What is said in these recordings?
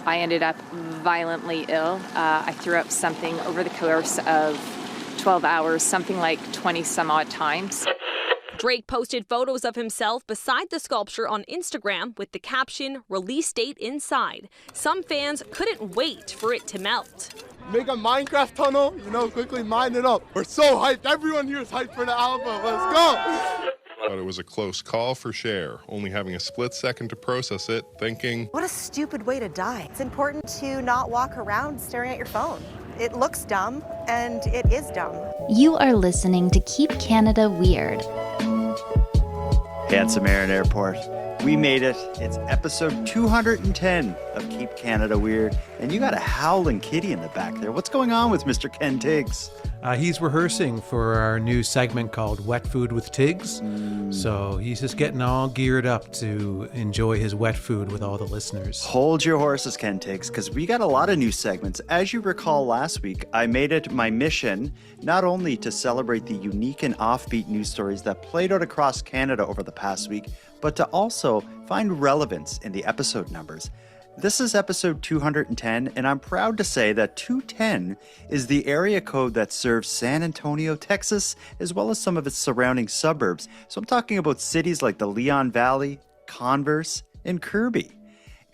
I ended up violently ill. I threw up something over the course of 12 hours, something like 20 some odd times. Drake posted photos of himself beside the sculpture on Instagram with the caption, "Release date inside." Some fans couldn't wait for it to melt. Make a Minecraft tunnel, quickly mine it up. We're so hyped. Everyone here is hyped for the album. Let's go. But it was a close call for Cher, only having a split second to process it, thinking, what a stupid way to die. It's important to not walk around staring at your phone. It looks dumb, and it is dumb. You are listening to Keep Canada Weird. Handsome Aaron Airport. We made it. It's episode 210 of Keep Canada Weird. And you got a howling kitty in the back there. What's going on with Mr. Ken Tiggs? He's rehearsing for our new segment called Wet Food with Tiggs. So he's just getting all geared up to enjoy his wet food with all the listeners. Hold your horses, Ken Tiggs, because we got a lot of new segments. As you recall last week, I made it my mission not only to celebrate the unique and offbeat news stories that played out across Canada over the past week, but to also find relevance in the episode numbers. This is episode 210, and I'm proud to say that 210 is the area code that serves San Antonio, Texas, as well as some of its surrounding suburbs. So I'm talking about cities like the Leon Valley, Converse, and Kirby.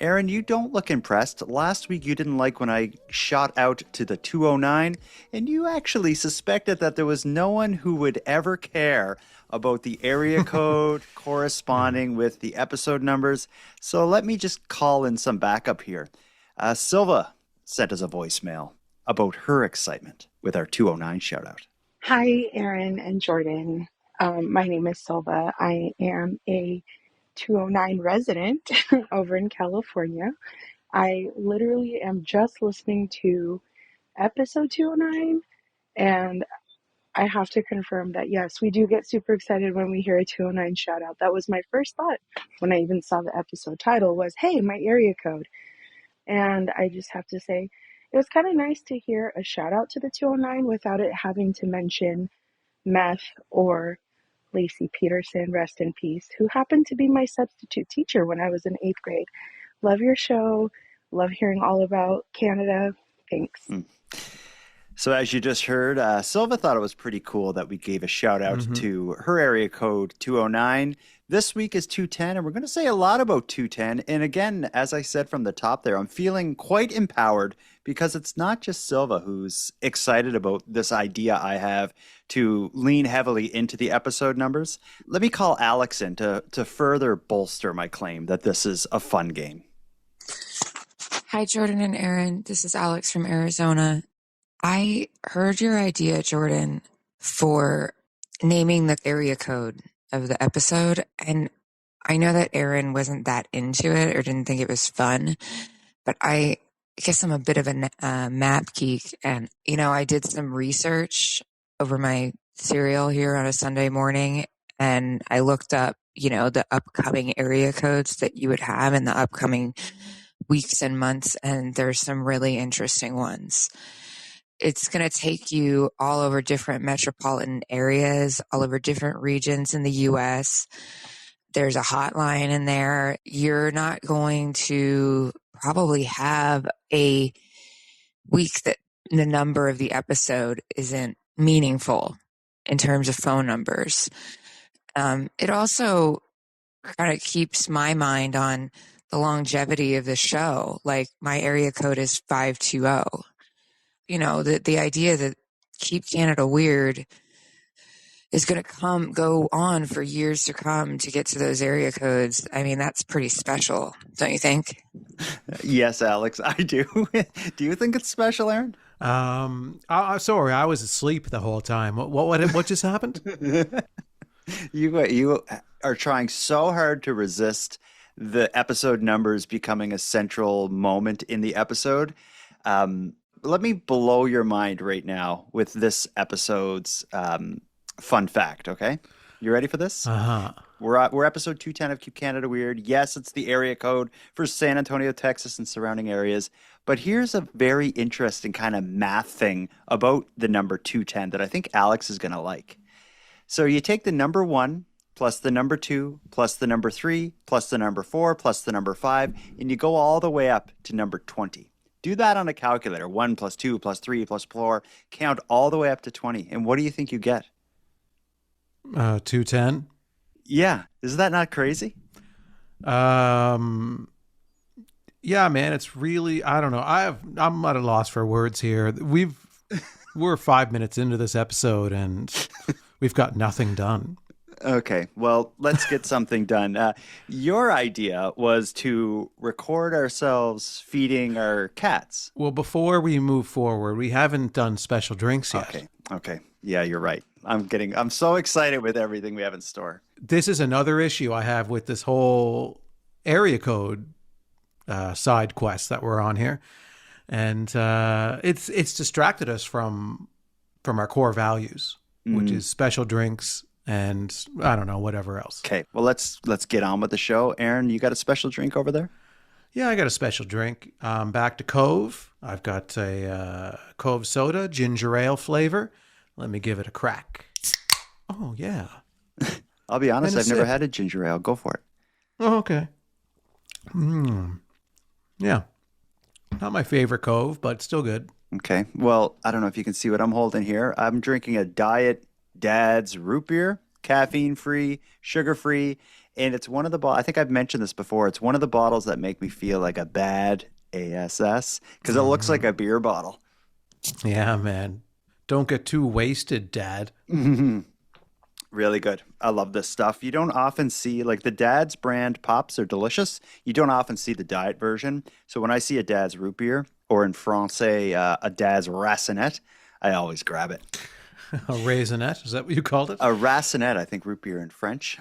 Aaron, you don't look impressed. Last week you didn't like when I shot out to the 209, and you actually suspected that there was no one who would ever care about the area code corresponding with the episode numbers. So let me just call in some backup here. Silva sent us a voicemail about her excitement with our 209 shout out. Hi, Aaron and Jordan. My name is Silva. I am a 209 resident over in California. I literally am just listening to episode 209, and I have to confirm that, yes, we do get super excited when we hear a 209 shout out. That was my first thought when I even saw the episode title was, hey, my area code. And I just have to say, it was kind of nice to hear a shout out to the 209 without it having to mention meth or Lacey Peterson, rest in peace, who happened to be my substitute teacher when I was in 8th grade. Love your show. Love hearing all about Canada. Thanks. So as you just heard, Silva thought it was pretty cool that we gave a shout out to her area code 209. This week is 210, and we're going to say a lot about 210. And again, as I said from the top there, I'm feeling quite empowered because it's not just Silva who's excited about this idea I have to lean heavily into the episode numbers. Let me call Alex in to further bolster my claim that this is a fun game. Hi, Jordan and Aaron. This is Alex from Arizona. I heard your idea, Jordan, for naming the area code of the episode. And I know that Aaron wasn't that into it or didn't think it was fun, but I guess I'm a bit of a map geek. And, I did some research over my cereal here on a Sunday morning, and I looked up, the upcoming area codes that you would have in the upcoming weeks and months. And there's some really interesting ones. It's going to take you all over different metropolitan areas, all over different regions in the U.S. There's a hotline in there. You're not going to probably have a week that the number of the episode isn't meaningful in terms of phone numbers. It also kind of keeps my mind on the longevity of the show. Like my area code is 520. The idea that Keep Canada Weird is going to go on for years to come to get to those area codes. I mean, that's pretty special, don't you think? Yes, Alex, I do. Do you think it's special, Aaron? Sorry, I was asleep the whole time. What just happened? You are trying so hard to resist the episode numbers becoming a central moment in the episode. Let me blow your mind right now with this episode's fun fact, okay? You ready for this? Uh-huh. We're episode 210 of Keep Canada Weird. Yes, it's the area code for San Antonio, Texas and surrounding areas. But here's a very interesting kind of math thing about the number 210 that I think Alex is going to like. So you take the number 1 plus the number 2 plus the number 3 plus the number 4 plus the number 5, and you go all the way up to number 20. Do that on a calculator. 1 plus 2 plus 3 plus 4. Count all the way up to 20. And what do you think you get? 210. Yeah. Isn't that not crazy? Yeah, man, it's really, I don't know. I'm at a loss for words here. We're 5 minutes into this episode and we've got nothing done. Okay, well, let's get something done. Your idea was to record ourselves feeding our cats. Well, before we move forward, we haven't done special drinks yet. Okay. Yeah, you're right. I'm so excited with everything we have in store. This is another issue I have with this whole area code side quest that we're on here. And it's distracted us from our core values, which is special drinks and I don't know, whatever else. Okay, well, let's get on with the show. Aaron, you got a special drink over there? Yeah, I got a special drink. Back to Cove. I've got a Cove soda, ginger ale flavor. Let me give it a crack. Oh, yeah. I'll be honest, I've never had a ginger ale. Go for it. Oh, okay. Yeah. Not my favorite Cove, but still good. Okay. Well, I don't know if you can see what I'm holding here. I'm drinking a Diet Dad's root beer, caffeine-free, sugar-free, and it's one of the I think I've mentioned this before. It's one of the bottles that make me feel like a bad ASS because it looks like a beer bottle. Yeah, man. Don't get too wasted, Dad. Really good. I love this stuff. You don't often see, like, the Dad's brand pops are delicious. You don't often see the diet version. So when I see a Dad's root beer, or in Francais, a Dad's racinette, I always grab it. A raisinette? Is that what you called it? A racinette, I think root beer in French.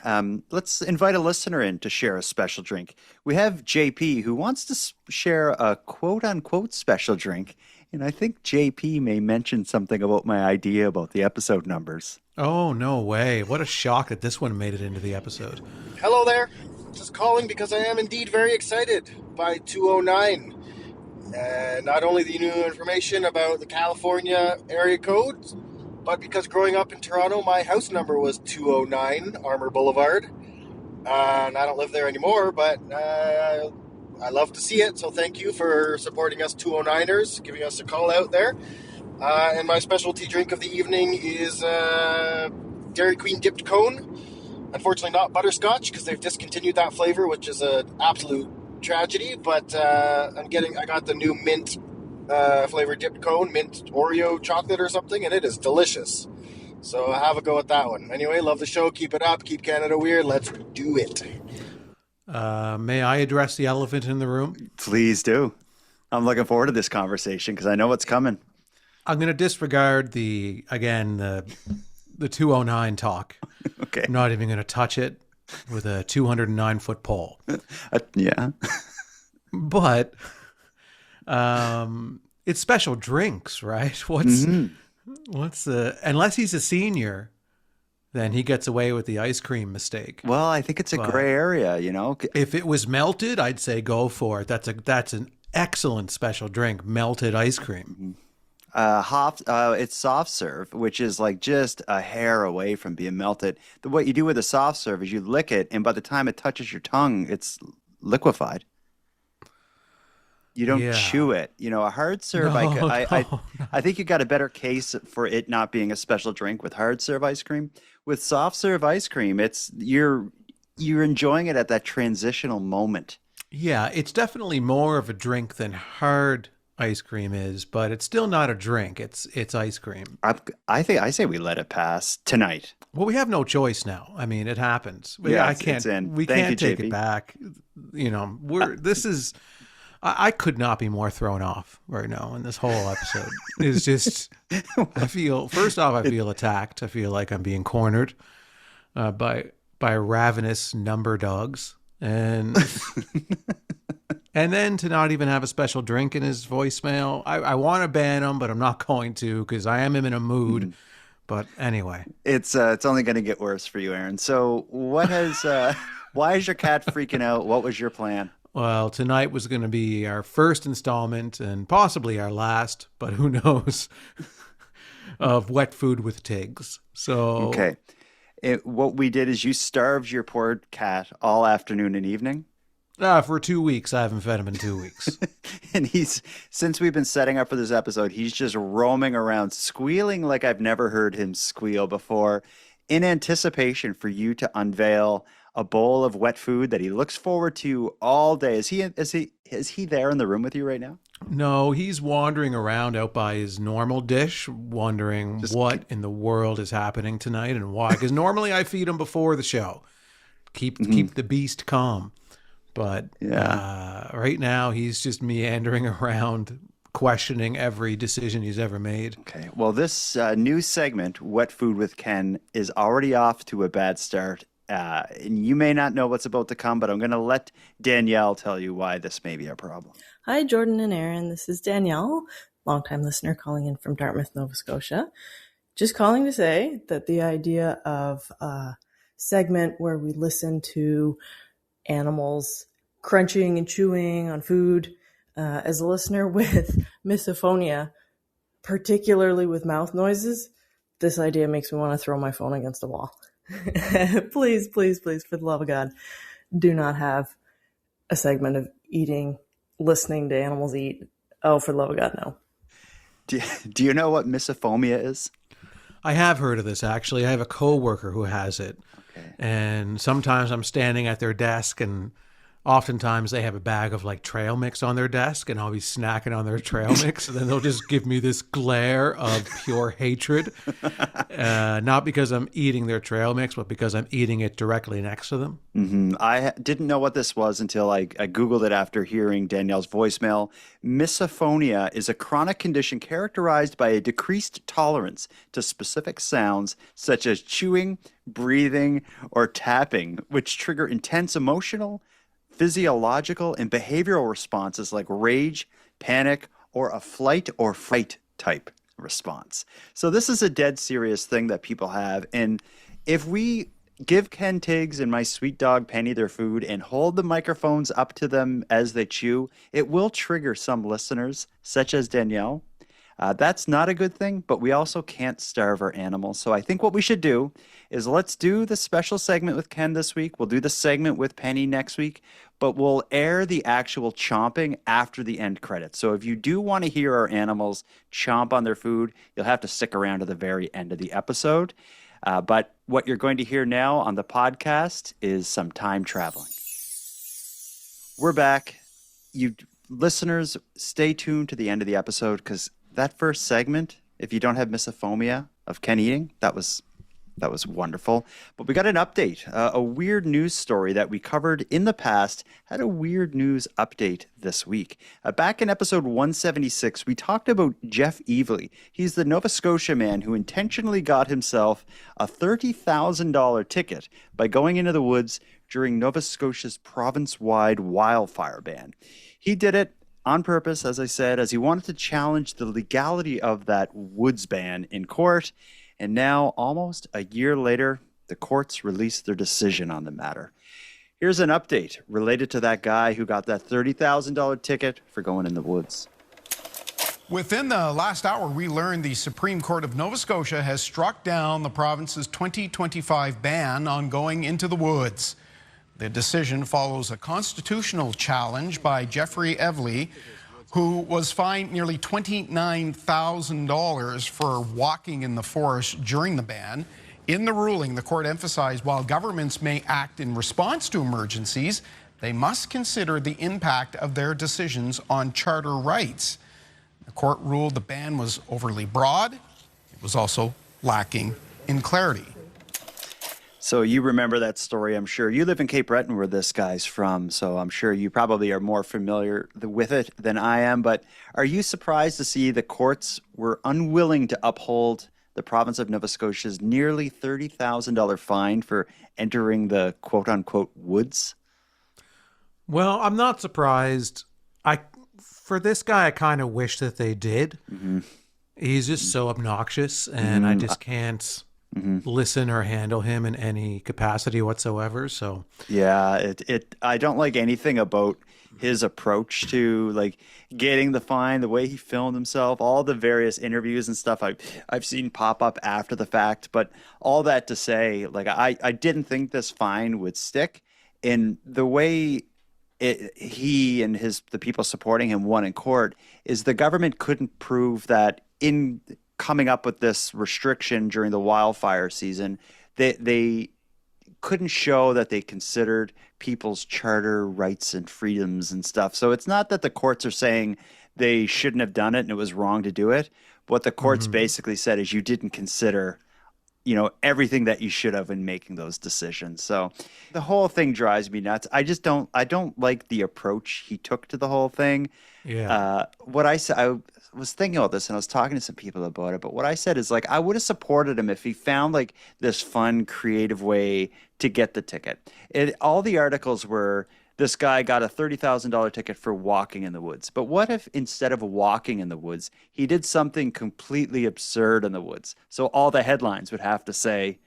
Let's invite a listener in to share a special drink. We have JP who wants to share a quote-unquote special drink. And I think JP may mention something about my idea about the episode numbers. Oh, no way. What a shock that this one made it into the episode. Hello there. Just calling because I am indeed very excited by 209. Not only the new information about the California area codes, but because growing up in Toronto, my house number was 209 Armour Boulevard. And I don't live there anymore, but I love to see it. So thank you for supporting us 209ers, giving us a call out there. And my specialty drink of the evening is Dairy Queen dipped cone. Unfortunately not butterscotch because they've discontinued that flavor, which is an absolute tragedy. But I got the new mint flavored dipped cone, mint Oreo chocolate or something, and it is delicious. So have a go at that one. Anyway, love the show. Keep it up. Keep Canada weird. Let's do it. May I address the elephant in the room? Please do. I'm looking forward to this conversation because I know what's coming. I'm going to disregard the 209 talk. Okay. I'm not even going to touch it with a 209-foot pole. Yeah. But it's special drinks, right? What's the, unless he's a senior, then he gets away with the ice cream mistake. Well, I think it's a gray area, you know. If it was melted, I'd say go for it. That's an excellent special drink, melted ice cream. It's soft serve, which is like just a hair away from being melted. What you do with a soft serve is you lick it, and by the time it touches your tongue, it's liquefied. You don't chew it. You know, a hard serve, I think you got a better case for it not being a special drink with hard serve ice cream. With soft serve ice cream, you're enjoying it at that transitional moment. Yeah, it's definitely more of a drink than hard ice cream is, but it's still not a drink. It's ice cream. I say we let it pass tonight. Well, we have no choice now. I mean, it happens. Yeah, I can't. It's in. We Thank can't you, take JP. it back. You know, this is. I could not be more thrown off right now in this whole episode. It's just. I feel attacked. I feel like I'm being cornered by ravenous number dogs, and then to not even have a special drink in his voicemail. I want to ban him, but I'm not going to because I am in a mood. But anyway, it's only going to get worse for you, Aaron. So what has? Why is your cat freaking out? What was your plan? Well, tonight was going to be our first installment and possibly our last, but who knows, of Wet Food with Tigs. So okay. What we did is you starved your poor cat all afternoon and evening. For 2 weeks. I haven't fed him in 2 weeks. And since we've been setting up for this episode, he's just roaming around, squealing like I've never heard him squeal before, in anticipation for you to unveil a bowl of wet food that he looks forward to all day. Is he there in the room with you right now? No, he's wandering around out by his normal dish, wondering what in the world is happening tonight and why. Because normally I feed him before the show, keep the beast calm. But right now he's just meandering around, questioning every decision he's ever made. Okay. Well, this new segment, Wet Food with Ken, is already off to a bad start. And you may not know what's about to come, but I'm going to let Danielle tell you why this may be a problem. Hi, Jordan and Aaron. This is Danielle, longtime listener calling in from Dartmouth, Nova Scotia. Just calling to say that the idea of a segment where we listen to animals crunching and chewing on food, as a listener with misophonia, particularly with mouth noises, this idea makes me want to throw my phone against a wall. Please, please, please, for the love of God, do not have a segment of eating, listening to animals eat. Oh, for the love of God, no. Do you know what misophonia is? I have heard of this, actually. I have a coworker who has it. Okay. And sometimes I'm standing at their desk, and oftentimes they have a bag of like trail mix on their desk, and I'll be snacking on their trail mix, and then they'll just give me this glare of pure hatred. Not because I'm eating their trail mix, but because I'm eating it directly next to them. Mm-hmm. I didn't know what this was until I Googled it after hearing Danielle's voicemail. Misophonia is a chronic condition characterized by a decreased tolerance to specific sounds such as chewing, breathing, or tapping, which trigger intense emotional, physiological, and behavioral responses like rage, panic, or a flight or fight type response. So this is a dead serious thing that people have. And if we give Ken Tiggs and my sweet dog Penny their food and hold the microphones up to them as they chew, it will trigger some listeners, such as Danielle. That's not a good thing, but we also can't starve our animals. So I think what we should do is let's do the special segment with Ken this week. We'll do the segment with Penny next week, but we'll air the actual chomping after the end credits. So if you do want to hear our animals chomp on their food, you'll have to stick around to the very end of the episode. But what you're going to hear now on the podcast is some time traveling. We're back. You listeners, stay tuned to the end of the episode, because that first segment, if you don't have misophonia of Ken eating, that was wonderful. But we got an update. A weird news story that we covered in the past had a weird news update this week. Back in episode 176, we talked about Jeff Evely. He's the Nova Scotia man who intentionally got himself a $30,000 ticket by going into the woods during Nova Scotia's province-wide wildfire ban. He did it on purpose, as I said, as he wanted to challenge the legality of that woods ban in court. And now, almost a year later, the courts released their decision on the matter. Here's an update related to that guy who got that $30,000 ticket for going in the woods. Within the last hour, we learned the Supreme Court of Nova Scotia has struck down the province's 2025 ban on going into the woods. The decision follows a constitutional challenge by Jeffrey Evely, who was fined nearly $29,000 for walking in the forest during the ban. In the ruling, the court emphasized while governments may act in response to emergencies, they must consider the impact of their decisions on charter rights. The court ruled the ban was overly broad. It was also lacking in clarity. So you remember that story, I'm sure. You live in Cape Breton, where this guy's from, so I'm sure you probably are more familiar with it than I am. But are you surprised to see the courts were unwilling to uphold the province of Nova Scotia's nearly $30,000 fine for entering the quote-unquote woods? Well, I'm not surprised. For this guy, I kind of wish that they did. Mm-hmm. He's just so obnoxious, and I just can't listen or handle him in any capacity whatsoever. So Yeah, I don't like anything about his approach to like getting the fine, the way he filmed himself, all the various interviews and stuff I've seen pop up after the fact. But all that to say, like I didn't think this fine would stick. In the way he and the people supporting him won in court is the government couldn't prove that in coming up with this restriction during the wildfire season, they couldn't show that they considered people's charter rights and freedoms and stuff. So it's not that the courts are saying they shouldn't have done it and it was wrong to do it. What the courts basically said is you didn't consider, everything that you should have in making those decisions. So the whole thing drives me nuts. I don't like the approach he took to the whole thing. Yeah. What I said, I was thinking about this and I was talking to some people about it, but what I said is like, I would have supported him if he found like this fun, creative way to get the ticket. All the articles were, this guy got a $30,000 ticket for walking in the woods. But what if instead of walking in the woods, he did something completely absurd in the woods? So all the headlines would have to say,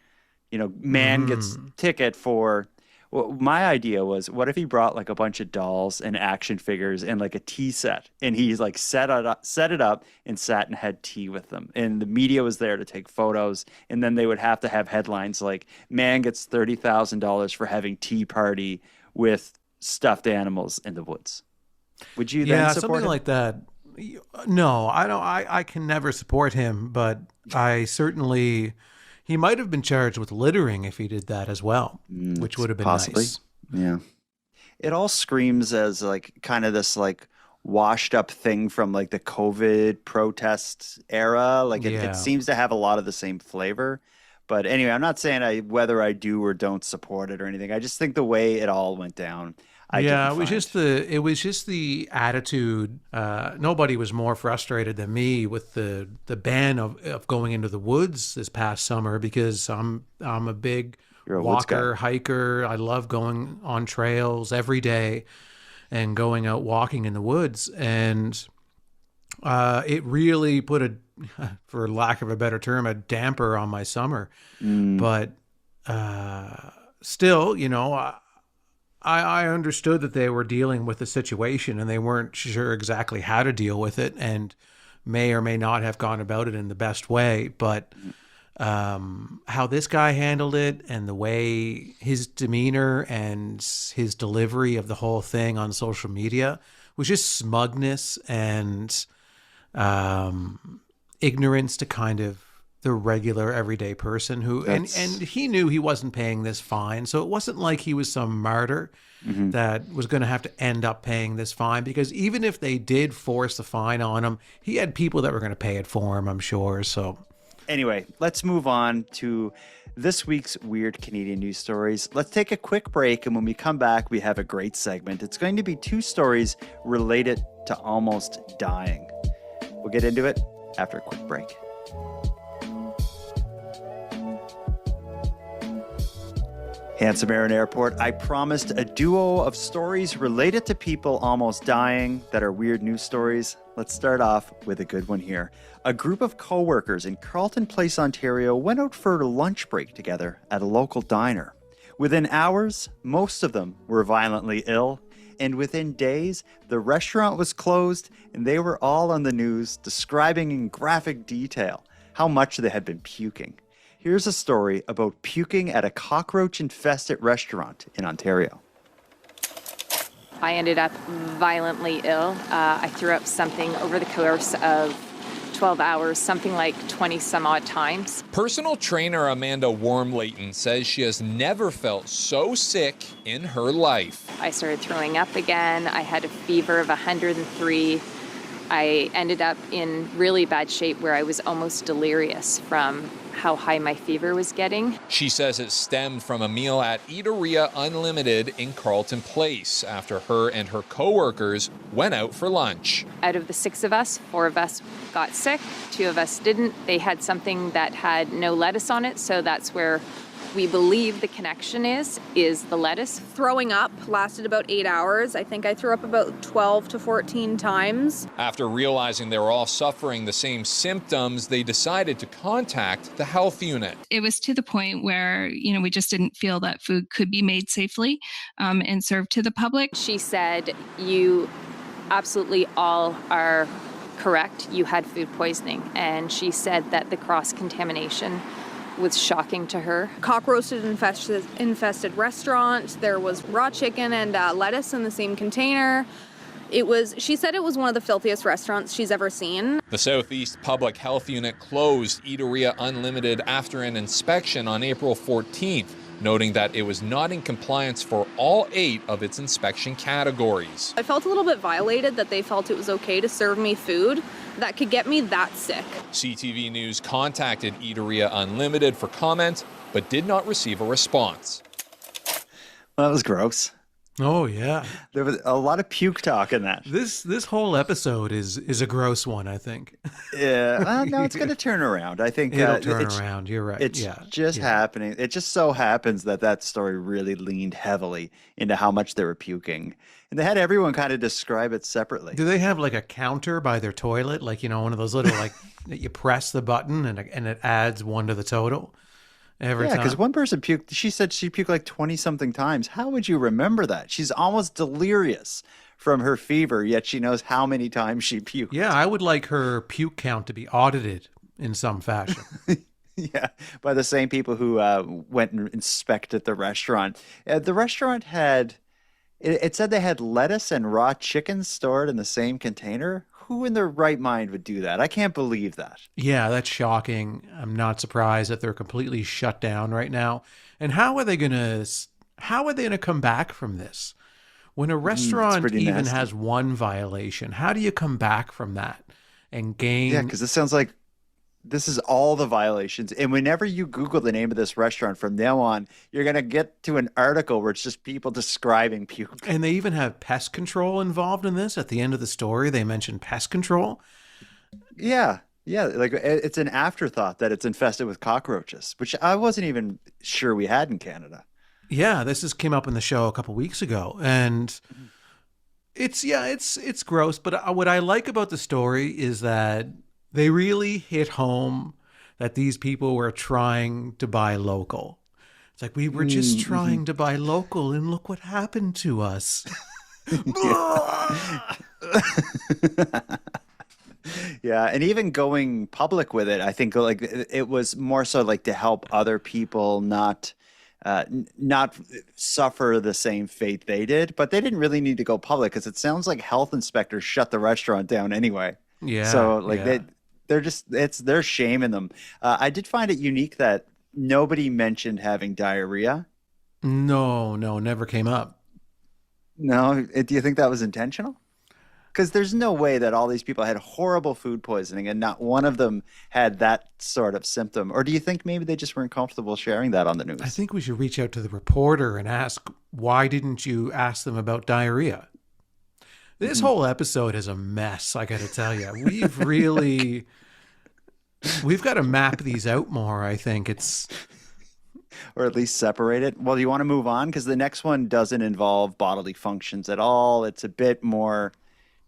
man gets ticket for... Well, my idea was, what if he brought like a bunch of dolls and action figures and like a tea set, and he's like set it up and sat and had tea with them, and the media was there to take photos, and then they would have to have headlines like "Man gets $30,000 for having tea party with stuffed animals in the woods." Would you then support something him? like that? No, I don't. I can never support him, but I certainly. He might have been charged with littering if he did that as well, which would have been nice. Yeah. It all screams as like kind of this like washed up thing from like the COVID protest era. Like it seems to have a lot of the same flavor. But anyway, I'm not saying whether I do or don't support it or anything. I just think the way it all went down. It was just the attitude. Nobody was more frustrated than me with the ban of going into the woods this past summer, because I'm a big walker, hiker. I love going on trails every day and going out walking in the woods. And it really put for lack of a better term, a damper on my summer. But still, I understood that they were dealing with the situation and they weren't sure exactly how to deal with it and may or may not have gone about it in the best way. But how this guy handled it and the way his demeanor and his delivery of the whole thing on social media was just smugness and ignorance to kind of the regular everyday person who, and he knew he wasn't paying this fine. So it wasn't like he was some martyr that was going to have to end up paying this fine, because even if they did force the fine on him, he had people that were going to pay it for him, I'm sure. So anyway, let's move on to this week's Weird Canadian News Stories. Let's take a quick break, and when we come back, we have a great segment. It's going to be 2 stories related to almost dying. We'll get into it after a quick break. Handsome Aaron Airport, I promised a duo of stories related to people almost dying that are weird news stories. Let's start off with a good one here. A group of co-workers in Carelton Place, Ontario went out for a lunch break together at a local diner. Within hours, most of them were violently ill, and within days, the restaurant was closed and they were all on the news describing in graphic detail how much they had been puking. Here's a story about puking at a cockroach-infested restaurant in Ontario. I ended up violently ill. I threw up something over the course of 12 hours, something like 20 some odd times. Personal trainer Amanda Wormleighton says she has never felt so sick in her life. I started throwing up again. I had a fever of 103. I ended up in really bad shape where I was almost delirious from how high my fever was getting. She says it stemmed from a meal at Eateria Unlimited in Carelton Place after her and her co-workers went out for lunch. Out of the 6 of us, 4 of us got sick, 2 of us didn't. They had something that had no lettuce on it, so that's where we believe the connection is the lettuce. Throwing up lasted about 8 hours. I think I threw up about 12 to 14 times. After realizing they were all suffering the same symptoms, they decided to contact the health unit. It was to the point where, we just didn't feel that food could be made safely and served to the public. She said, you absolutely all are correct. You had food poisoning. And she said that the cross-contamination was shocking to her. Cockroach infested restaurant. There was raw chicken and lettuce in the same container. She said it was one of the filthiest restaurants she's ever seen. The Southeast Public Health Unit closed Eateria Unlimited after an inspection on April 14th, noting that it was not in compliance for all 8 of its inspection categories. I felt a little bit violated that they felt it was okay to serve me food that could get me that sick. CTV News contacted Eateria Unlimited for comment, but did not receive a response. Well, that was gross. Oh, yeah. There was a lot of puke talk in that. This whole episode is a gross one, I think. Yeah. Well, no, it's going to turn around. I think it'll turn around. You're right. It's just happening. It just so happens that story really leaned heavily into how much they were puking. And they had everyone kind of describe it separately. Do they have like a counter by their toilet? Like, one of those little, like, that you press the button and it adds 1 to the total? Every time. Because one person puked. She said she puked like 20-something times. How would you remember that? She's almost delirious from her fever, yet she knows how many times she puked. Yeah, I would like her puke count to be audited in some fashion. Yeah, by the same people who went and inspected the restaurant. The restaurant had, it said they had lettuce and raw chicken stored in the same container. Who in their right mind would do that? I can't believe that. Yeah, that's shocking. I'm not surprised that they're completely shut down right now. And how are they gonna come back from this? When a restaurant even has one violation, how do you come back from that and gain? Yeah, because this sounds like this is all the violations. And whenever you Google the name of this restaurant from now on, you're going to get to an article where it's just people describing puke. And they even have pest control involved in this. At the end of the story, they mention pest control. Yeah. Yeah. Like it's an afterthought that it's infested with cockroaches, which I wasn't even sure we had in Canada. Yeah. This came up in the show a couple weeks ago. And it's gross. But what I like about the story is that they really hit home that these people were trying to buy local. It's like, we were just trying to buy local, and look what happened to us. Yeah, and even going public with it, I think like it was more so like to help other people not suffer the same fate they did. But they didn't really need to go public because it sounds like health inspectors shut the restaurant down anyway. Yeah. So like they're shaming them. I did find it unique that nobody mentioned having diarrhea. No, never came up. No, do you think that was intentional? Because there's no way that all these people had horrible food poisoning and not one of them had that sort of symptom. Or do you think maybe they just weren't comfortable sharing that on the news? I think we should reach out to the reporter and ask, why didn't you ask them about diarrhea? This whole episode is a mess, I got to tell you. We've got to map these out more, I think. Or at least separate it. Well, do you want to move on? Because the next one doesn't involve bodily functions at all. It's a bit more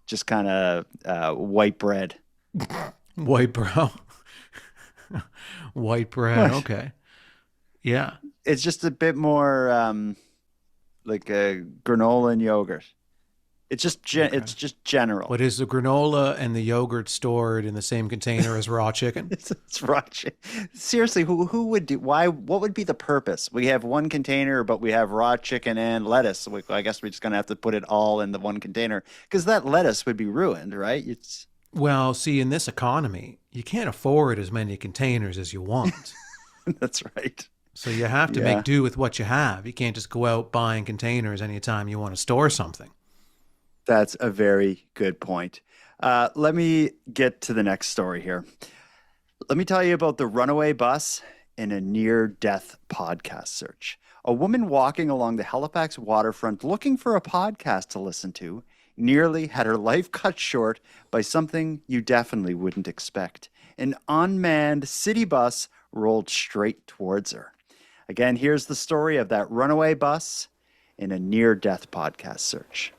just kind of white bread. White brow. White bread, What? okay. Yeah. It's just a bit more like a granola and yogurt. It's just it's just general. But is the granola and the yogurt stored in the same container as raw chicken? It's raw chicken. Seriously, who would do? Why? What would be the purpose? We have one container, but we have raw chicken and lettuce. I guess we're just gonna have to put it all in the one container because that lettuce would be ruined, right? Well, see, in this economy, you can't afford as many containers as you want. That's right. So you have to make do with what you have. You can't just go out buying containers anytime you want to store something. That's a very good point. Let me get to the next story here. Let me tell you about the runaway bus in a near-death podcast search. A woman walking along the Halifax waterfront looking for a podcast to listen to nearly had her life cut short by something you definitely wouldn't expect. An unmanned city bus rolled straight towards her. Again, here's the story of that runaway bus in a near-death podcast search.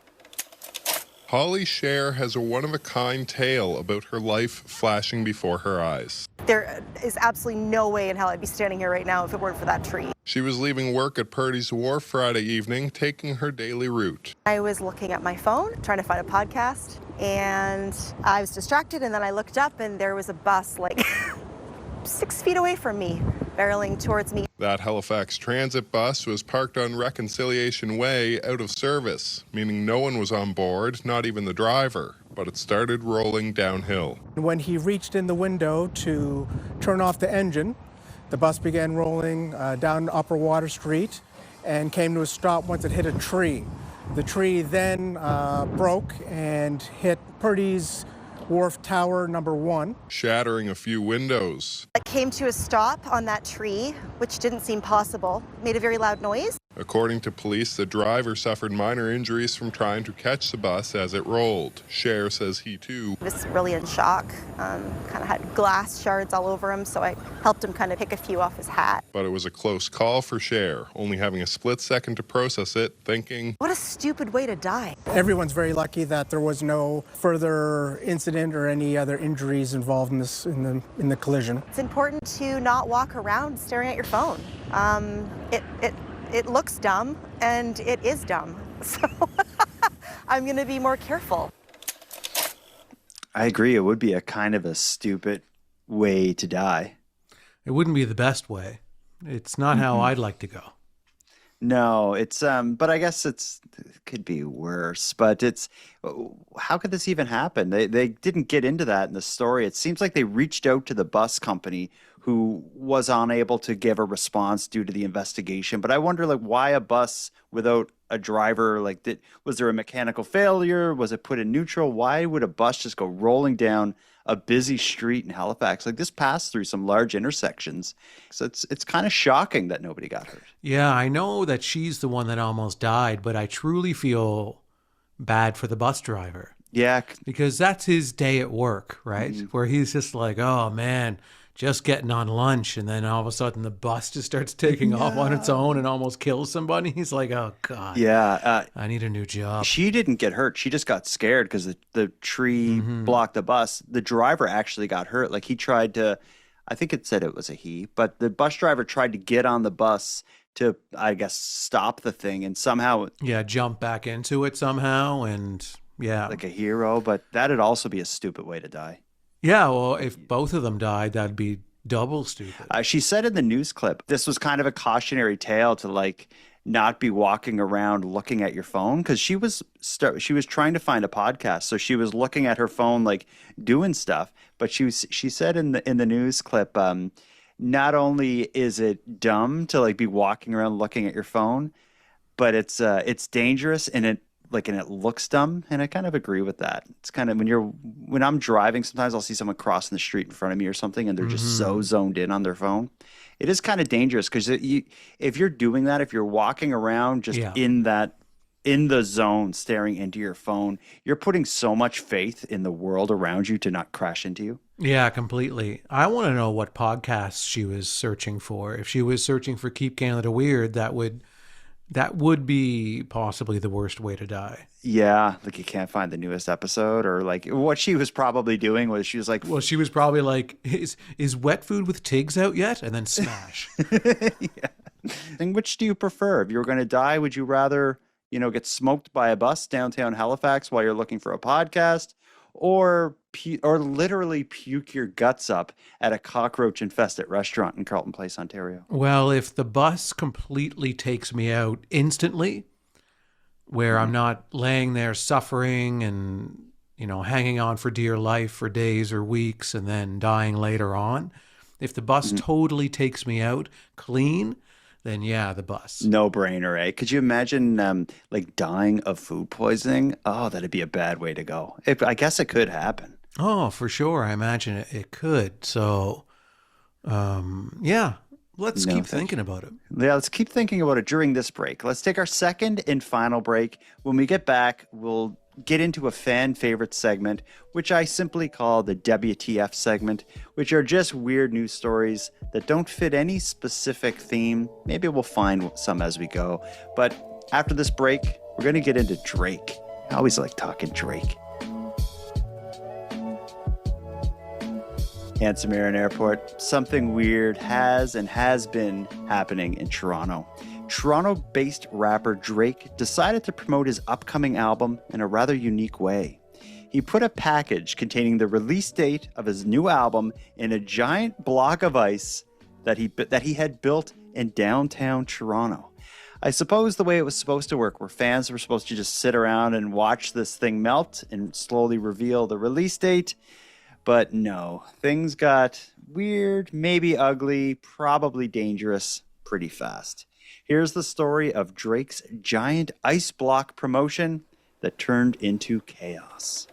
Holly Scher has a one-of-a-kind tale about her life flashing before her eyes. There is absolutely no way in hell I'd be standing here right now if it weren't for that tree. She was leaving work at Purdy's Wharf Friday evening, taking her daily route. I was looking at my phone, trying to find a podcast, and I was distracted, and then I looked up, and there was a bus like 6 feet away from me, barreling towards me. That Halifax transit bus was parked on Reconciliation Way out of service, meaning no one was on board, not even the driver, but it started rolling downhill. When he reached in the window to turn off the engine, the bus began rolling down Upper Water Street and came to a stop once it hit a tree. The tree then broke and hit Purdy's Wharf Tower number 1. Shattering a few windows. I came to a stop on that tree, which didn't seem possible. It made a very loud noise. According to police, the driver suffered minor injuries from trying to catch the bus as it rolled. Scher says he too He was really in shock, kind of had glass shards all over him, so I helped him kind of pick a few off his hat. But it was a close call for Scher, only having a split second to process it, thinking, what a stupid way to die. Everyone's very lucky that there was no further incident or any other injuries involved in this in the collision. It's important to not walk around staring at your phone. It looks dumb, and it is dumb. So I'm going to be more careful. I agree. It would be a kind of a stupid way to die. It wouldn't be the best way. It's not how I'd like to go. No, it's but I guess it could be worse. But it's how could this even happen? They didn't get into that in the story. It seems like they reached out to the bus company who was unable to give a response due to the investigation. But I wonder, like, why a bus without a driver? Like, was there a mechanical failure? Was it put in neutral? Why would a bus just go rolling down a busy street in Halifax? Like, this passed through some large intersections. So it's kind of shocking that nobody got hurt. Yeah, I know that she's the one that almost died, but I truly feel bad for the bus driver. Yeah. Because that's his day at work, right? Where he's just like, oh, man, just getting on lunch, and then all of a sudden the bus just starts taking off on its own and almost kills somebody. He's like, oh, God. Yeah. I need a new job. She didn't get hurt. She just got scared because the tree blocked the bus. The driver actually got hurt. Like, he tried to, I think it said it was a he, but the bus driver tried to get on the bus to, I guess, stop the thing, and somehow... Yeah, jump back into it somehow, and yeah. Like a hero, but that'd also be a stupid way to die. Yeah, well, if both of them died, that'd be double stupid. She said in the news clip, this was kind of a cautionary tale to, like, not be walking around looking at your phone, because she was trying to find a podcast, so she was looking at her phone, like, doing stuff. But she said in the news clip, not only is it dumb to, like, be walking around looking at your phone, but it's dangerous, and it looks dumb, and I kind of agree with that. It's kind of when I'm driving, sometimes I'll see someone crossing the street in front of me or something, and they're just so zoned in on their phone. It is kind of dangerous because if you're doing that, if you're walking around just in the zone, staring into your phone, you're putting so much faith in the world around you to not crash into you. Yeah, completely. I want to know what podcasts she was searching for. If she was searching for Keep Canada Weird, that would be possibly the worst way to die. Yeah, like you can't find the newest episode, or like what she was probably doing was she was like... Well, she was probably like, is Wet Food with Tigs out yet? And then smash. Yeah. And which do you prefer? If you were going to die, would you rather, get smoked by a bus downtown Halifax while you're looking for a podcast, or literally puke your guts up at a cockroach-infested restaurant in Carelton Place, Ontario? Well, if the bus completely takes me out instantly, where I'm not laying there suffering and, hanging on for dear life for days or weeks and then dying later on, if the bus totally takes me out clean, then yeah, the bus. No brainer, eh? Could you imagine dying of food poisoning? Oh, that'd be a bad way to go. I guess it could happen. Oh, for sure. I imagine it could. So, yeah, let's keep thinking about it. Yeah, let's keep thinking about it during this break. Let's take our second and final break. When we get back, we'll get into a fan favorite segment, which I simply call the WTF segment, which are just weird news stories that don't fit any specific theme. Maybe we'll find some as we go. But after this break, we're going to get into Drake. I always like talking Drake. Handsome Aaron Airport, something weird has been happening in Toronto. Toronto-based rapper Drake decided to promote his upcoming album in a rather unique way. He put a package containing the release date of his new album in a giant block of ice that he had built in downtown Toronto. I suppose the way it was supposed to work, where fans were supposed to just sit around and watch this thing melt and slowly reveal the release date. But no, things got weird, maybe ugly, probably dangerous pretty fast. Here's the story of Drake's giant ice block promotion that turned into chaos.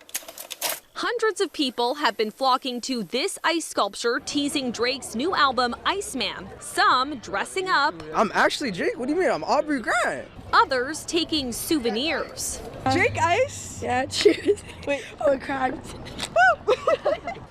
Hundreds of people have been flocking to this ice sculpture teasing Drake's new album, Iceman. Some dressing up. I'm actually Drake. What do you mean? I'm Aubrey Grant. Others taking souvenirs. Drake ice? Yeah, cheers. Wait, oh, crap.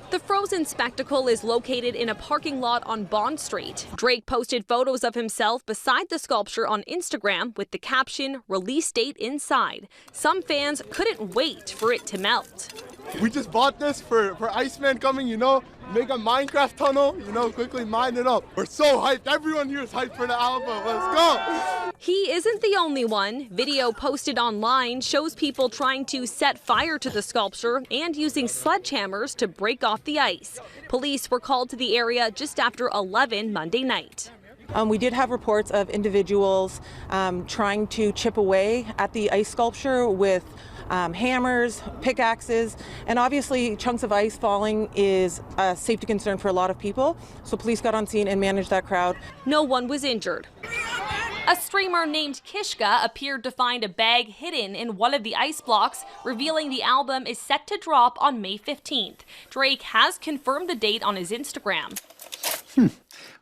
The frozen spectacle is located in a parking lot on Bond Street. Drake posted photos of himself beside the sculpture on Instagram with the caption, "Release date inside." Some fans couldn't wait for it to melt. We just bought this for Iceman coming, make a Minecraft tunnel, quickly mine it up. We're so hyped. Everyone here is hyped for the album. Let's go. He isn't the only one. Video posted online shows people trying to set fire to the sculpture and using sledgehammers to break off the ice. Police were called to the area just after 11 Monday night. We did have reports of individuals trying to chip away at the ice sculpture with hammers, pickaxes, and obviously chunks of ice falling is a safety concern for a lot of people. So police got on scene and managed that crowd. No one was injured. A streamer named Kishka appeared to find a bag hidden in one of the ice blocks, revealing the album is set to drop on May 15th. Drake has confirmed the date on his Instagram.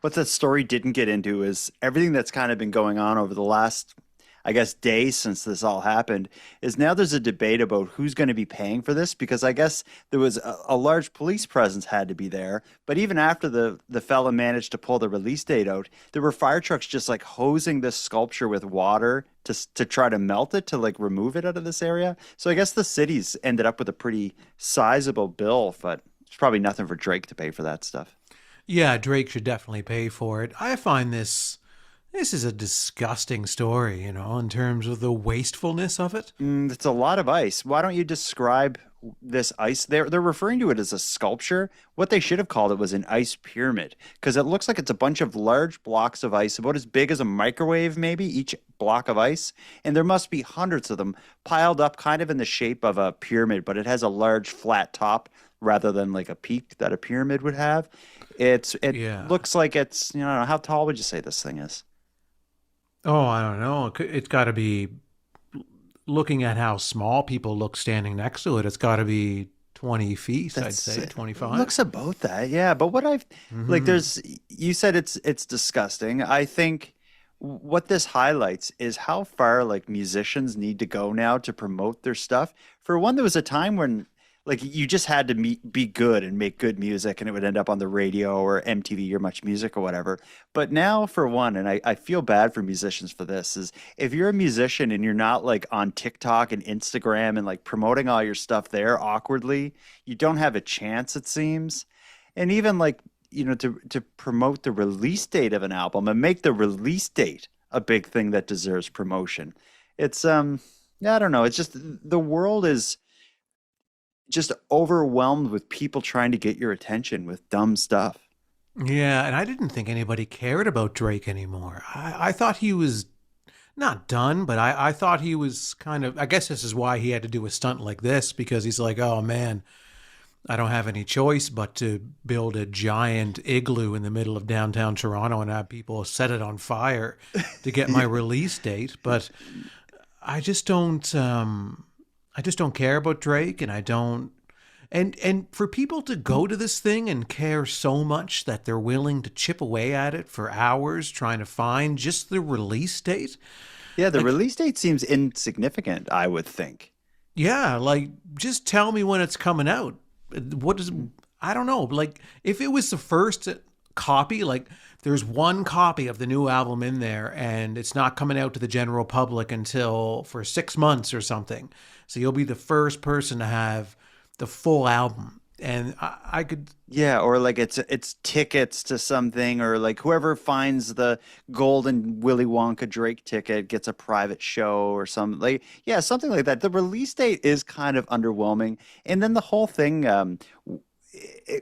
What that story didn't get into is everything that's kind of been going on over the last, days since this all happened, is now there's a debate about who's going to be paying for this, because I guess there was a large police presence had to be there. But even after the fella managed to pull the release date out, there were fire trucks just like hosing this sculpture with water to try to melt it, to like remove it out of this area. So I guess the city's ended up with a pretty sizable bill, but it's probably nothing for Drake to pay for that stuff. Yeah, Drake should definitely pay for it. I find this is a disgusting story, in terms of the wastefulness of it. It's a lot of ice. Why don't you describe this ice? They're referring to it as a sculpture. What they should have called it was an ice pyramid, because it looks like it's a bunch of large blocks of ice, about as big as a microwave, maybe, each block of ice. And there must be hundreds of them piled up kind of in the shape of a pyramid, but it has a large flat top rather than like a peak that a pyramid would have. It looks like it's, how tall would you say this thing is? Oh, I don't know. It's got to be, looking at how small people look standing next to it, it's got to be 20 feet, I'd say, 25. It looks about that, yeah. But what you said it's disgusting. I think what this highlights is how far musicians need to go now to promote their stuff. For one, there was a time when you just had to be good and make good music, and it would end up on the radio or MTV or Much Music or whatever. But now, for one, and I feel bad for musicians for this, is if you're a musician and you're not on TikTok and Instagram and promoting all your stuff there awkwardly, you don't have a chance, it seems. And even to promote the release date of an album and make the release date a big thing that deserves promotion. It's I don't know. It's just the world is just overwhelmed with people trying to get your attention with dumb stuff. Yeah, and I didn't think anybody cared about Drake anymore. I thought he was not done, but I thought he was kind of, I guess this is why he had to do a stunt like this, because he's like, oh man, I don't have any choice but to build a giant igloo in the middle of downtown Toronto and have people set it on fire to get my release date. But I just don't care about Drake, and I don't, and for people to go to this thing and care so much that they're willing to chip away at it for hours trying to find just the release date. Yeah, the release date seems insignificant, I would think. Yeah, like, just tell me when it's coming out. I don't know. Like, if it was the first copy, like, there's one copy of the new album in there and it's not coming out to the general public until for 6 months or something. So you'll be the first person to have the full album. And I could... Yeah, or like it's tickets to something, or like whoever finds the golden Willy Wonka Drake ticket gets a private show or something. Like, yeah, something like that. The release date is kind of underwhelming. And then the whole thing,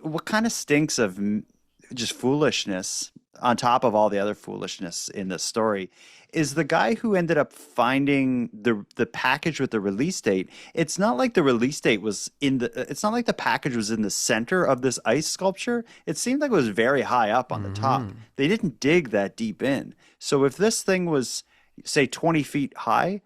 what kind of stinks of just foolishness on top of all the other foolishness in this story is the guy who ended up finding the package with the release date. It's not like the release date was it's not like the package was in the center of this ice sculpture. It seemed like it was very high up on the top. They didn't dig that deep in. So if this thing was, say, 20 feet high,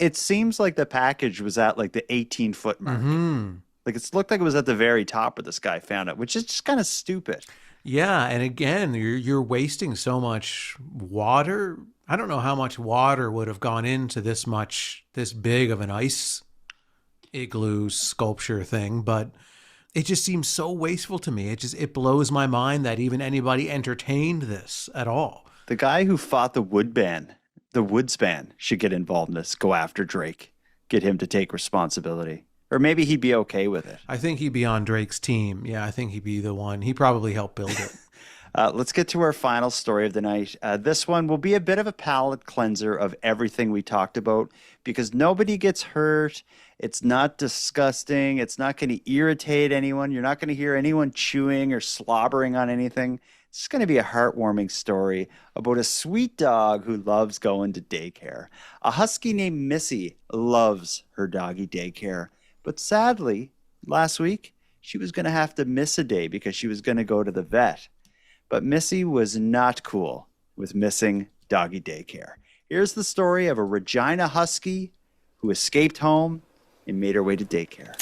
it seems like the package was at like the 18-foot mark. Like, it looked like it was at the very top where this guy found it, which is just kind of stupid. Yeah, and again, you're wasting so much water. I don't know how much water would have gone into this big of an ice igloo sculpture thing, but it just seems so wasteful to me. It blows my mind that even anybody entertained this at all. The guy who fought the Woodsman should get involved in this, go after Drake, get him to take responsibility. Or maybe he'd be okay with it. I think he'd be on Drake's team. Yeah, I think he'd be the one. He probably helped build it. Let's get to our final story of the night. This one will be a bit of a palate cleanser of everything we talked about because nobody gets hurt. It's not disgusting. It's not going to irritate anyone. You're not going to hear anyone chewing or slobbering on anything. It's going to be a heartwarming story about a sweet dog who loves going to daycare. A husky named Missy loves her doggy daycare. But sadly, last week, she was going to have to miss a day because she was going to go to the vet. But Missy was not cool with missing doggy daycare. Here's the story of a Regina husky who escaped home and made her way to daycare.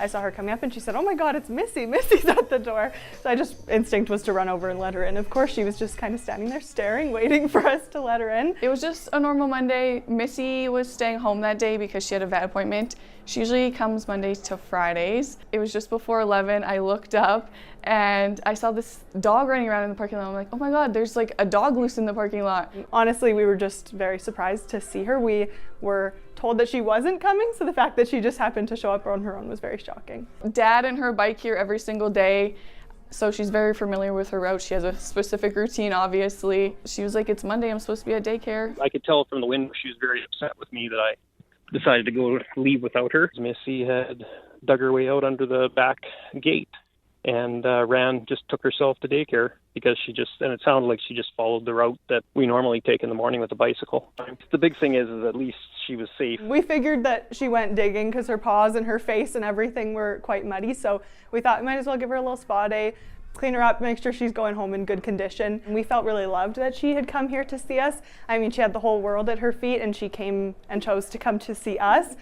I saw her coming up and she said, "Oh my God, it's Missy. Missy's at the door." So instinct was to run over and let her in. Of course, she was just kind of standing there staring, waiting for us to let her in. It was just a normal Monday. Missy was staying home that day because she had a vet appointment. She usually comes Mondays to Fridays. It was just before 11. I looked up and I saw this dog running around in the parking lot. I'm like, oh my God, there's like a dog loose in the parking lot. Honestly, we were just very surprised to see her. We were told that she wasn't coming, so the fact that she just happened to show up on her own was very shocking. Dad and her bike here every single day, so she's very familiar with her route. She has a specific routine, obviously. She was like, it's Monday, I'm supposed to be at daycare. I could tell from the window she was very upset with me that I decided to leave without her. Missy had dug her way out under the back gate and took herself to daycare because and it sounded like she just followed the route that we normally take in the morning with a bicycle. The big thing is at least she was safe. We figured that she went digging because her paws and her face and everything were quite muddy, so we thought we might as well give her a little spa day, clean her up, make sure she's going home in good condition. We felt really loved that she had come here to see us. I mean, she had the whole world at her feet and she came and chose to come to see us.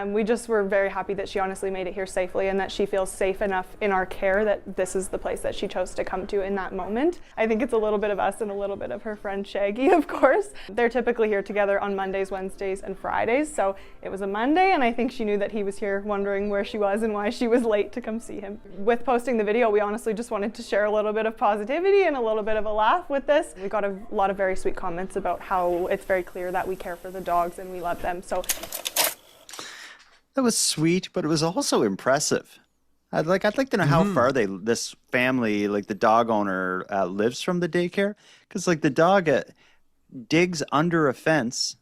We just were very happy that she honestly made it here safely and that she feels safe enough in our care that this is the place that she chose to come to in that moment. I think it's a little bit of us and a little bit of her friend Shaggy, of course. They're typically here together on Mondays, Wednesdays, and Fridays. So it was a Monday and I think she knew that he was here wondering where she was and why she was late to come see him. With posting the video, we honestly just wanted to share a little bit of positivity and a little bit of a laugh with this. We got a lot of very sweet comments about how it's very clear that we care for the dogs and we love them. So that was sweet, but it was also impressive. I'd like to know how far this family, like the dog owner, lives from the daycare, because like the dog digs under a fence,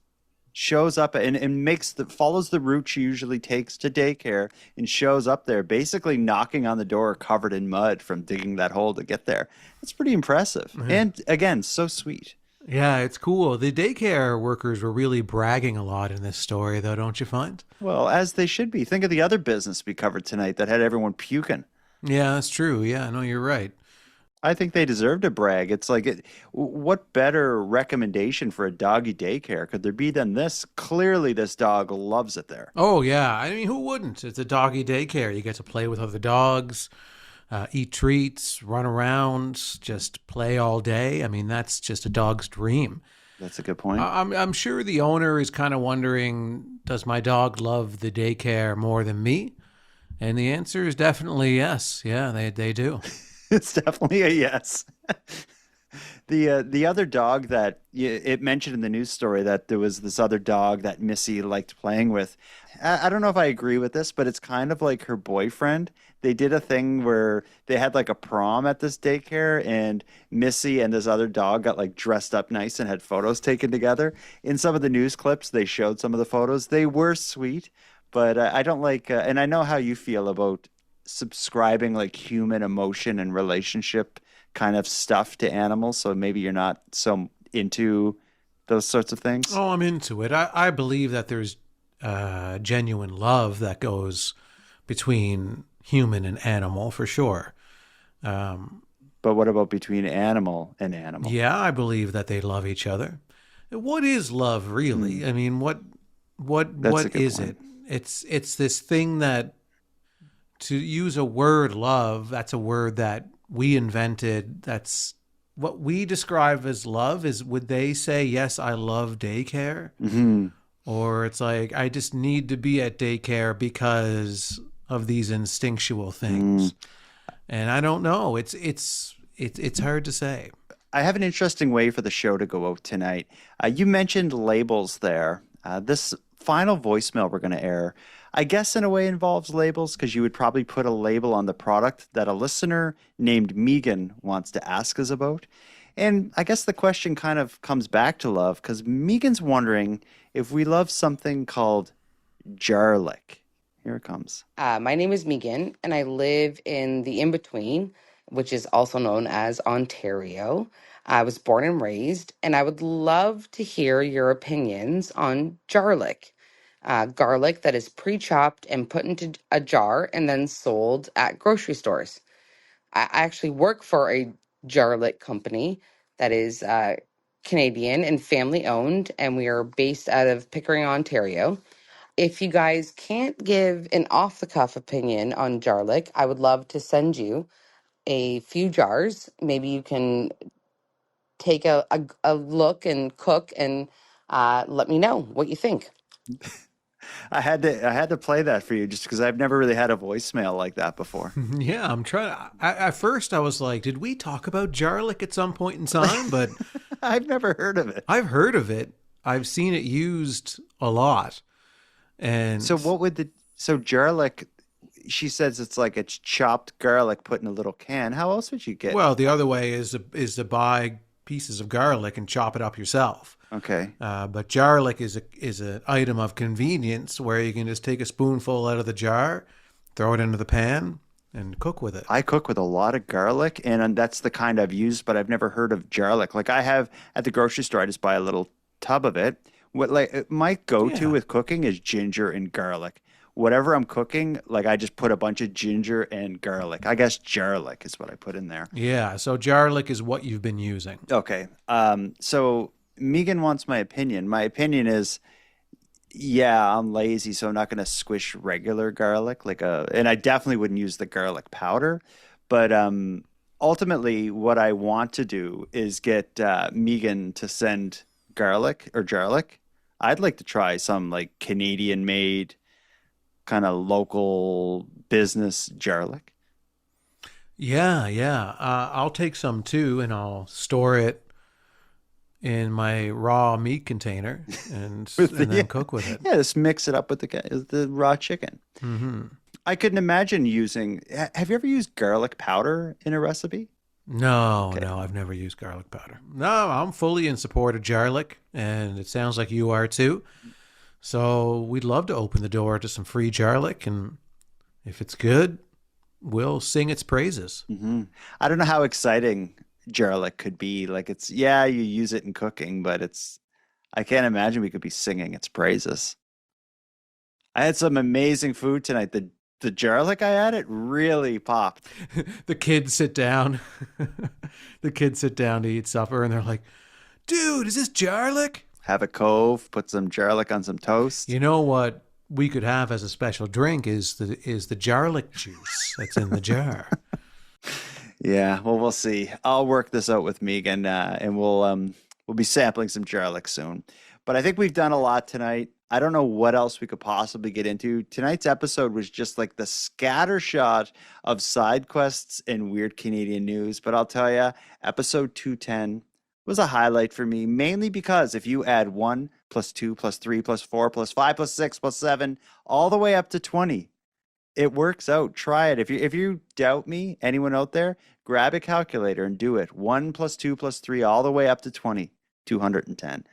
shows up and follows the route she usually takes to daycare and shows up there basically knocking on the door covered in mud from digging that hole to get there. It's pretty impressive. And again, so sweet. Yeah, it's cool. The daycare workers were really bragging a lot in this story, though, don't you find? Well, as they should be. Think of the other business we covered tonight that had everyone puking. Yeah, that's true. Yeah, no, you're right. I think they deserve to brag. It's like, what better recommendation for a doggy daycare could there be than this? Clearly, this dog loves it there. Oh, yeah. I mean, who wouldn't? It's a doggy daycare. You get to play with other dogs, eat treats, run around, just play all day. I mean, that's just a dog's dream. That's a good point. I'm sure the owner is kind of wondering, does my dog love the daycare more than me? And the answer is definitely yes. Yeah, they do. It's definitely a yes. The other dog that it mentioned in the news story that there was this other dog that Missy liked playing with. I don't know if I agree with this, but it's kind of like her boyfriend. They did a thing where they had like a prom at this daycare, and Missy and this other dog got like dressed up nice and had photos taken together. In some of the news clips, they showed some of the photos. They were sweet, but I don't like, and I know how you feel about subscribing like human emotion and relationship kind of stuff to animals, so maybe you're not so into those sorts of things. Oh, I'm into it. I believe that there's genuine love that goes between human and animal for sure. But what about between animal and animal? Yeah, I believe that they love each other. What is love really? I mean, what is it? It's this thing that, to use a word, love, that's a word that we invented. That's what we describe as love. Is, would they say, yes, I love daycare? Mm-hmm. Or it's like, I just need to be at daycare because of these instinctual things. And I don't know. It's hard to say. I have an interesting way for the show to go out tonight. You mentioned labels there. This final voicemail we're going to air, I guess in a way involves labels, because you would probably put a label on the product that a listener named Megan wants to ask us about. And I guess the question kind of comes back to love, because Megan's wondering if we love something called garlic. Here it comes. My name is Megan, and I live in the in-between, which is also known as Ontario. I was born and raised, and I would love to hear your opinions on garlic. Garlic that is pre-chopped and put into a jar and then sold at grocery stores. I actually work for a garlic company that is Canadian and family owned, and we are based out of Pickering, Ontario. If you guys can't give an off-the-cuff opinion on garlic, I would love to send you a few jars. Maybe you can take a look and cook and let me know what you think. I had to play that for you just because I've never really had a voicemail like that before. Yeah, I'm trying. At first, I was like, did we talk about garlic at some point in time? But I've never heard of it. I've heard of it. I've seen it used a lot. And so garlic, she says it's chopped garlic put in a little can. How else would you get? Well, the other way is to buy pieces of garlic and chop it up yourself. Okay. But garlic is an item of convenience where you can just take a spoonful out of the jar, throw it into the pan, and cook with it. I cook with a lot of garlic, and that's the kind I've used, but I've never heard of garlic. Like I have at the grocery store, I just buy a little tub of it. My go-to with cooking is ginger and garlic. Whatever I'm cooking, like I just put a bunch of ginger and garlic. I guess garlic is what I put in there. Yeah, so garlic is what you've been using. Okay. So Megan wants my opinion. My opinion is, yeah, I'm lazy, so I'm not going to squish regular garlic and I definitely wouldn't use the garlic powder. But ultimately, what I want to do is get Megan to send garlic. I'd like to try some like Canadian-made, kind of local business garlic. Yeah. I'll take some too, and I'll store it in my raw meat container and then cook with it. Yeah, just mix it up with the raw chicken. Mm-hmm. I couldn't imagine using. Have you ever used garlic powder in a recipe? No, I've never used garlic powder. No, I'm fully in support of garlic, and it sounds like you are too. So we'd love to open the door to some free garlic, and if it's good, we'll sing its praises. Mm-hmm. I don't know how exciting garlic could be. Like you use it in cooking, but I can't imagine we could be singing its praises. I had some amazing food tonight. The garlic I added really popped. The kids sit down. To eat supper, and they're like, dude, is this garlic? Have a cove, put some garlic on some toast. You know what we could have as a special drink is the garlic juice that's in the jar. Yeah, well, we'll see. I'll work this out with Megan, and we'll We'll be sampling some garlic soon. But I think we've done a lot tonight. I don't know what else we could possibly get into. Tonight's episode was just like the scattershot of side quests and weird Canadian news. But I'll tell you, episode 210 was a highlight for me, mainly because if you add 1 plus 2 plus 3 plus 4 plus 5 plus 6 plus 7, all the way up to 20, it works out. Try it. If you doubt me, anyone out there, grab a calculator and do it. 1 plus 2 plus 3, all the way up to 20, 210.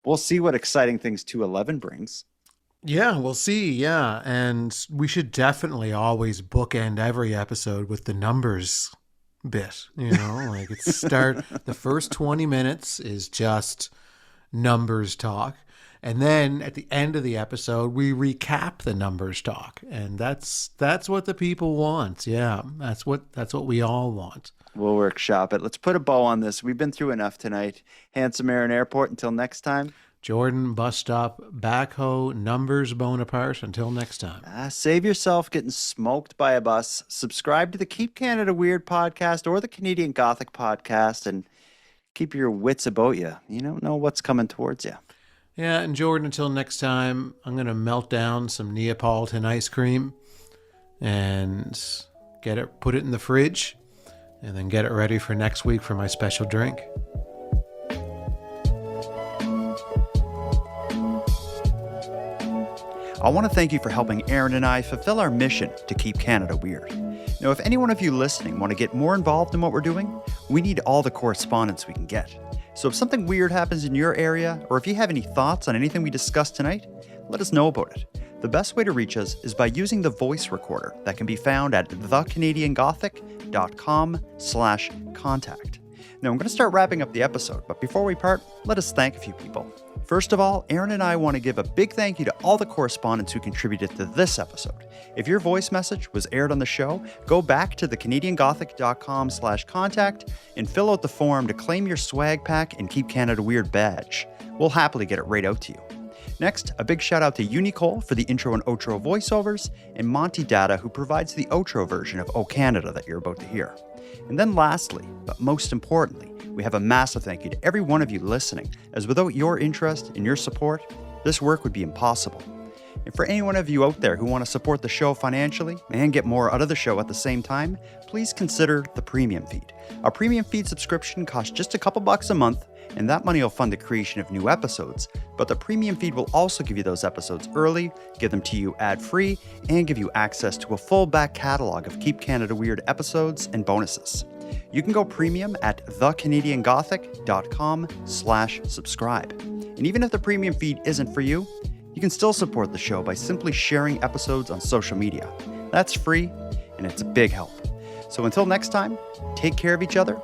We'll see what exciting things 211 brings. Yeah, we'll see. Yeah. And we should definitely always bookend every episode with the numbers bit, like it's the first 20 minutes is just numbers talk. And then at the end of the episode, we recap the numbers talk. And that's what the people want. Yeah, that's what we all want. We'll workshop it. Let's put a bow on this. We've been through enough tonight. Handsome Aaron Airport, until next time. Jordan, bus stop, backhoe, numbers, Bonaparte. Until next time. Save yourself getting smoked by a bus. Subscribe to the Keep Canada Weird podcast or the Canadian Gothic podcast and keep your wits about you. You don't know what's coming towards you. Yeah, and Jordan, until next time, I'm going to melt down some Neapolitan ice cream and put it in the fridge, and then get it ready for next week for my special drink. I want to thank you for helping Aaron and I fulfill our mission to keep Canada weird. Now, if any one of you listening want to get more involved in what we're doing, we need all the correspondence we can get. So if something weird happens in your area, or if you have any thoughts on anything we discussed tonight, let us know about it. The best way to reach us is by using the voice recorder that can be found at thecanadiangothic.com/contact. Now, I'm going to start wrapping up the episode, but before we part, let us thank a few people. First of all, Aaron and I want to give a big thank you to all the correspondents who contributed to this episode. If your voice message was aired on the show, go back to thecanadiangothic.com/contact and fill out the form to claim your swag pack and Keep Canada Weird badge. We'll happily get it right out to you. Next, a big shout out to Unicole for the intro and outro voiceovers, and Monty Data, who provides the outro version of O Canada that you're about to hear. And then lastly, but most importantly, we have a massive thank you to every one of you listening, as without your interest and your support, this work would be impossible. And for any one of you out there who want to support the show financially and get more out of the show at the same time, please consider the premium feed. Our premium feed subscription costs just a couple bucks a month, and that money will fund the creation of new episodes. But the premium feed will also give you those episodes early, give them to you ad-free, and give you access to a full back catalog of Keep Canada Weird episodes and bonuses. You can go premium at thecanadiangothic.com/subscribe. And even if the premium feed isn't for you, you can still support the show by simply sharing episodes on social media. That's free, and it's a big help. So until next time, take care of each other,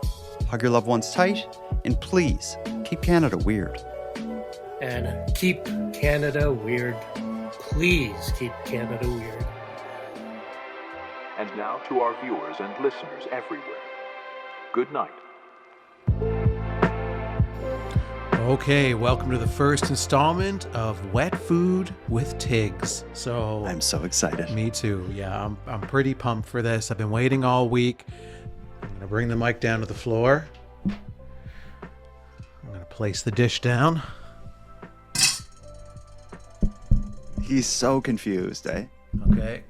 hug your loved ones tight, and please keep Canada weird. And keep Canada weird. Please keep Canada weird. And now to our viewers and listeners everywhere. Good night. Okay, welcome to the first installment of Wet Food with Tigs. So I'm so excited. Me too. Yeah, I'm pretty pumped for this. I've been waiting all week. I'm going to bring the mic down to the floor. I'm going to place the dish down. He's so confused, eh? Okay.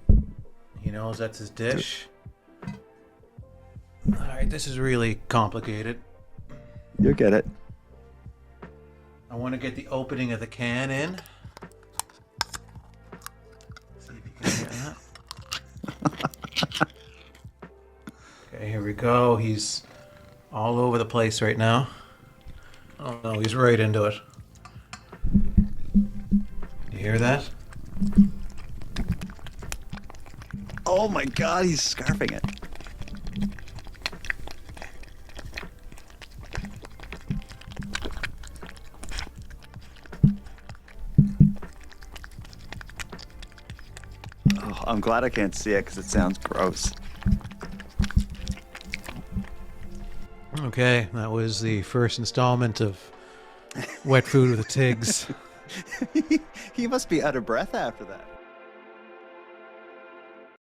He knows that's his dish. All right, this is really complicated. You'll get it. I want to get the opening of the can in. See if you can hear that. Okay, here we go. He's all over the place right now. Oh no, he's right into it. You hear that? Oh my God, he's scarfing it. Oh, I'm glad I can't see it because it sounds gross. Okay, that was the first installment of Wet Food with the Tigs. He must be out of breath after that.